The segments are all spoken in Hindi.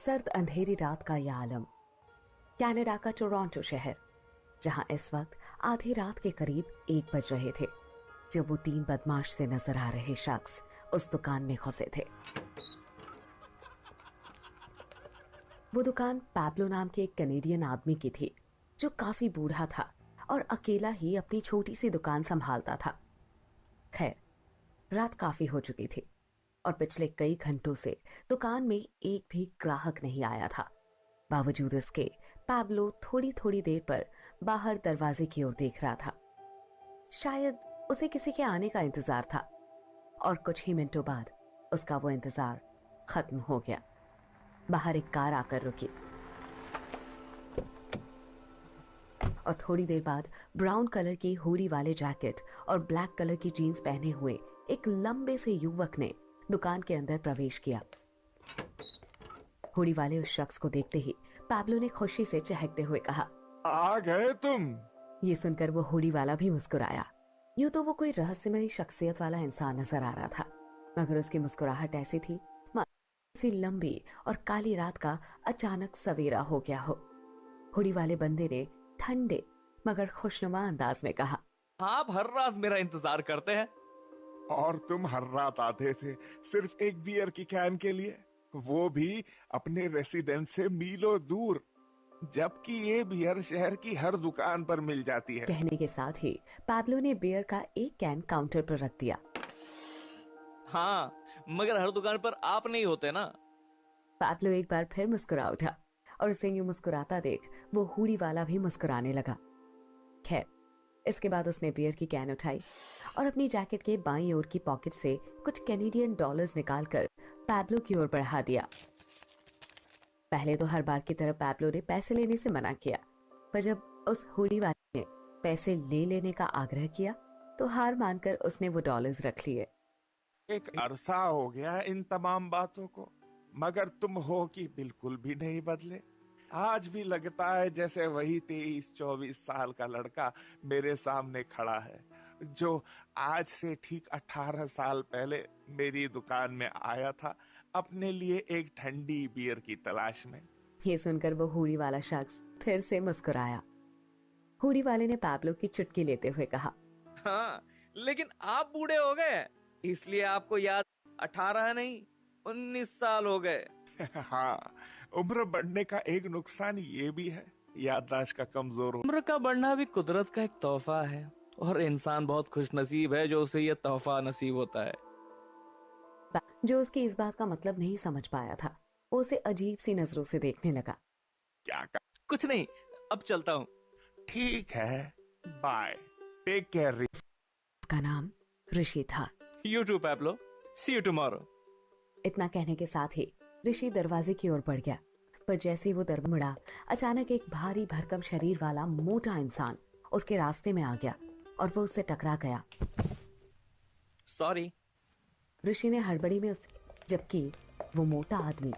सर्द अंधेरी रात का यह आलम, कनाडा का टोरंटो शहर, जहां इस वक्त आधी रात के करीब 1 बज रहे थे जब वो 3 बदमाश से नजर आ रहे शख्स उस दुकान में घुसे थे। वो दुकान पैब्लो नाम के एक कैनेडियन आदमी की थी जो काफी बूढ़ा था और अकेला ही अपनी छोटी सी दुकान संभालता था। खैर, रात काफी हो चुकी थी और पिछले कई घंटों से दुकान में एक भी ग्राहक नहीं आया था। बावजूद इसके पैब्लो थोड़ी थोड़ी देर पर बाहर दरवाजे की ओर देख रहा था। शायद उसे किसी के आने का इंतजार था और कुछ ही मिनटों बाद उसका वो इंतजार खत्म हो गया। बाहर एक कार आकर रुकी और थोड़ी देर बाद ब्राउन कलर की हुडी वाले जैकेट और ब्लैक कलर की जीन्स पहने हुए एक लंबे से युवक ने दुकान के अंदर प्रवेश किया। हुडी वाले उस शख्स को देखते ही पैब्लो ने खुशी से चहकते हुए कहा, आ गए तुम। ये सुनकर वो हुडी वाला भी मुस्कुराया। यूं तो वो कोई रहस्यमयी शख्सियत वाला इंसान नजर आ रहा था, मगर उसकी मुस्कुराहट ऐसी थी सी लंबी और काली रात का अचानक सवेरा हो गया हो। हुडी वाले बंदे ने ठंडे मगर खुशनुमा अंदाज में कहा, आप हर रात मेरा इंतजार करते हैं। और तुम हर रात आते थे सिर्फ एक बियर की कैन के लिए, वो भी अपने रेसिडेंस से मीलों दूर, जबकि ये बियर शहर की हर दुकान पर मिल जाती है। कहने के साथ ही पैब्लो ने बियर का एक कैन काउंटर पर रख दिया। हाँ, मगर हर दुकान पर आप नहीं होते ना। पैब्लो एक बार फिर मुस्कुरा उठा और उसे यूं मुस्कुराता देख वो हुडी वाला भी मुस्कुराने लगा। खैर, इसके बाद उसने बियर की कैन उठाई और अपनी जैकेट के बाईं ओर की पॉकेट से कुछ कैनेडियन डॉलर्स निकालकर पैब्लो की ओर बढ़ा दिया। पहले तो हर बार की तरह पैब्लो ने पैसे लेने से मना किया, पर जब उस हुडी वाले ने पैसे ले लेने का आग्रह किया तो हार मानकर उसने वो डॉलर्स रख लिए। एक अरसा हो गया इन तमाम बातों को, मगर तुम हो कि बिल्कुल भी नहीं बदले। आज भी लगता है जैसे वही 23-24 साल का लड़का मेरे सामने खड़ा है, जो आज से ठीक 18 साल पहले मेरी दुकान में आया था अपने लिए एक ठंडी बियर की तलाश में। ये सुनकर वो हुडी वाला शख्स फिर से मुस्कुराया। हुडी वाले ने पैब्लो की चुटकी लेते हुए कहा, हाँ, लेकिन आप बूढ़े हो गए, इसलिए आपको याद 18 नहीं 19 साल हो गए। हाँ, उम्र बढ़ने का एक नुकसान ये भी है, याददाश्त का कमजोर हो। उम्र का बढ़ना भी कुदरत का एक तोहफा है और इंसान बहुत खुशनसीब है जो उसे ये तोहफा नसीब होता है। जो उसकी इस बात का मतलब नहीं समझ पाया था, वो उसे अजीब सी नजरों से देखने लगा। क्या कुछ नहीं, अब चलता हूँ। ठीक है, बाय, टेक केयर। उसका नाम ऋषि था। You too, Pablo. See you tomorrow. इतना कहने के साथ ही ऋषि दरवाजे की ओर बढ़ गया, पर जैसे ही वो दरवाजा मुड़ा, अचानक एक भारी भरकम शरीर वाला मोटा इंसान उसके रास्ते में आ गया और वो उससे टकरा गया। Sorry. ऋषि ने हड़बड़ी में जबकि वो मोटा आदमी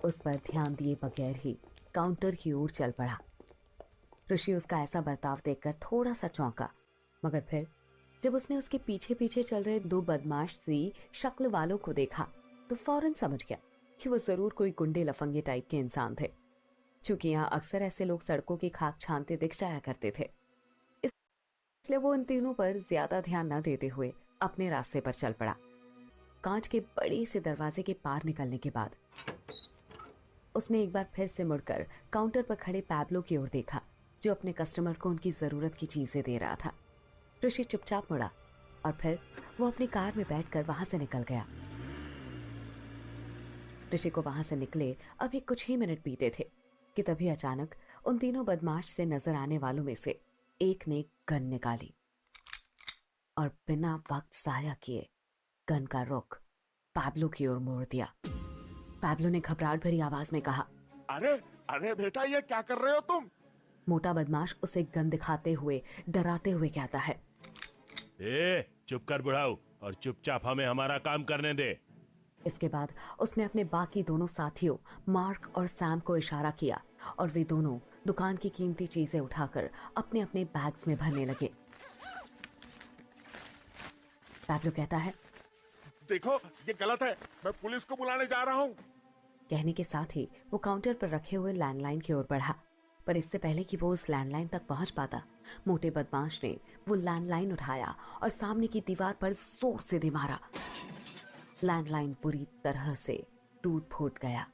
उस पर ध्यान दिए बगैर ही काउंटर की ओर चल पड़ा। ऋषि उसका ऐसा बर्ताव देखकर थोड़ा सा चौंका, मगर फिर जब उसने उसके पीछे पीछे चल रहे 2 बदमाश सी शक्ल वालों को देखा तो फौरन समझ गया कि वो जरूर कोई गुंडे लफंगे टाइप के इंसान थे, क्योंकि यहाँ अक्सर ऐसे लोग सड़कों की खाक छानते दिख जाया करते थे। इसलिए वो इन तीनों पर ज्यादा ध्यान न देते हुए अपने रास्ते पर चल पड़ा। कांच के बड़े से दरवाजे के पार निकलने के बाद उसने एक बार फिर से मुड़कर काउंटर पर खड़े पैब्लो की ओर देखा, जो अपने कस्टमर को उनकी जरूरत की चीजें दे रहा था। ऋषि चुपचाप मुड़ा और फिर वो अपनी कार में बैठकर वहां से निकल गया। ऋषि को वहां से निकले अभी कुछ ही मिनट बीते थे कि तभी अचानक उन तीनों बदमाश से नजर आने वालों में से एक ने गन निकाली और बिना वक्त जाया किए गन का रुख पैब्लो की ओर मोड़ दिया। पैब्लो ने घबराहट भरी आवाज में कहा, अरे अरे बेटा, ये क्या कर रहे हो तुम? मोटा बदमाश उसे गन दिखाते हुए डराते हुए कहता है, चुप कर बुढ़ाऊ और चुपचाप हमें हमारा काम करने दे। इसके बाद उसने अपने बाकी दोनों साथियों मार्क और सैम को इशारा किया और वे दोनों दुकान की कीमती चीजें उठाकर अपने अपने बैग्स में भरने लगे। पैब्लो कहता है, देखो, ये गलत है, मैं पुलिस को बुलाने जा रहा हूँ। कहने के साथ ही वो काउंटर पर रखे हुए लैंडलाइन की ओर बढ़ा, पर इससे पहले कि वो उस लैंडलाइन तक पहुंच पाता, मोटे बदमाश ने वो लैंडलाइन उठाया और सामने की दीवार पर जोर से दे मारा। लैंडलाइन पूरी तरह से टूट फूट गया।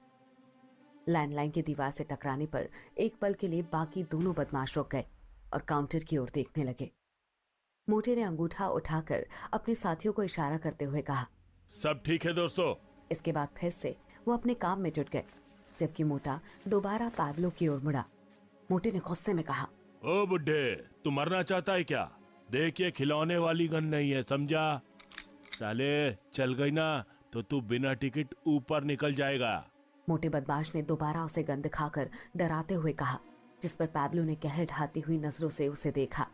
लैंडलाइन की दीवार से टकराने पर एक पल के लिए बाकी दोनों बदमाश रुक गए और काउंटर की ओर देखने लगे। मोटे ने अंगूठा उठाकर अपने साथियों को इशारा करते हुए कहा, सब ठीक है दोस्तों। इसके बाद फिर से वो अपने काम में जुट गए, जबकि मोटा दोबारा पैब्लो की ओर मुड़ा। मोटे ने गुस्से में कहा, ओ बुड्ढे, तू मरना चाहता है क्या? देखिए, खिलौने वाली गन नहीं है, समझा? साले चल गई ना तो तू बिना टिकट ऊपर निकल जाएगा। मोटे बदमाश ने दोबारा उसे गन दिखाकर डराते हुए कहा, जिस पर पैब्लो ने कहर ढाती हुई नजरों से उसे देखा।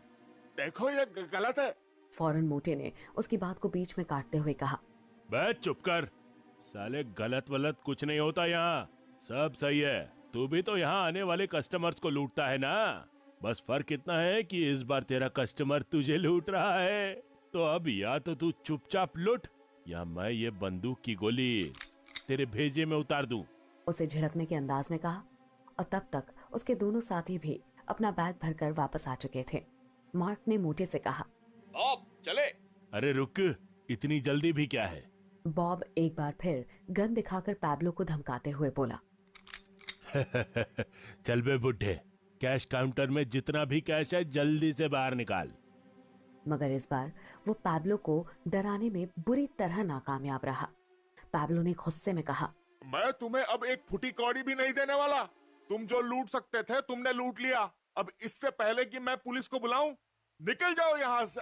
देखो ये गलत है। फौरन मोटे ने उसकी बात को बीच में काटते हुए कहा, बे चुप कर। साले गलत वलत कुछ नहीं होता यहाँ, सब सही है। तू भी तो यहाँ आने वाले कस्टमर्स को लूटता है ना। बस फर्क इतना है कि इस बार तेरा कस्टमर तुझे लूट रहा है। तो अब या तो तू चुपचाप लूट या मैं ये बंदूक की गोली तेरे भेजे में उतार दूं। उसे झिड़कने के अंदाज में कहा, और तब तक उसके दोनों साथी भी अपना बैग भरकर वापस आ चुके थे। मार्क ने मोटे से कहा, अब चले। अरे रुक, इतनी जल्दी भी क्या है? बॉब एक बार फिर गन दिखाकर पैब्लो को धमकाते हुए बोला। चल बे बुड्ढे, कैश काउंटर में जितना भी कैश है जल्दी से बाहर निकाल। मगर इस बार वो पैब्लो को डराने में बुरी तरह नाकामयाब रहा। पैब्लो ने गुस्से में कहा, मैं तुम्हें अब एक फुटी कौड़ी भी नहीं देने वाला। तुम जो लूट सकते थे तुमने लूट लिया। अब इससे पहले कि मैं पुलिस को बुलाऊं, निकल जाओ यहाँ से।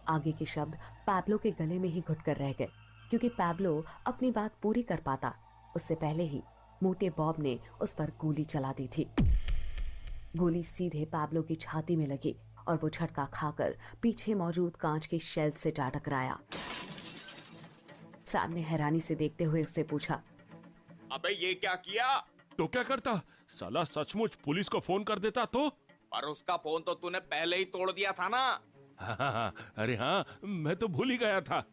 आगे के शब्द पैब्लो के गले में ही घुटकर रह गए, क्योंकि पैब्लो अपनी बात पूरी कर पाता उससे पहले ही मोटे बॉब ने उस पर गोली चला दी थी। गोली सीधे पैब्लो की छाती में लगी और वो झटका खाकर पीछे मौजूद कांच के शेल्फ से जा टकराया। सैम ने हैरानी से देखते हुए उससे पूछा, अबे ये क्या किया? तो क्या करता? साला सचमुच पुलिस को फोन कर देता तो? पर उसका फोन तो तूने पहले ही तोड़ दिया था ना। हाँ, अरे हाँ, मैं तो भूल ही गया था।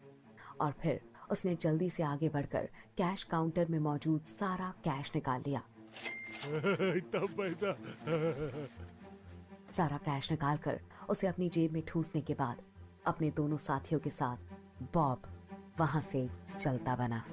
और फिर उसने जल्दी से आगे बढ़कर कैश काउंटर में मौजूद सारा कैश निकाल लिया। इतना पैसा। सारा कैश निकालकर उसे अपनी जेब में ठूंसने के बाद अपने दोनों साथियों के साथ बॉब वहां से चलता बना।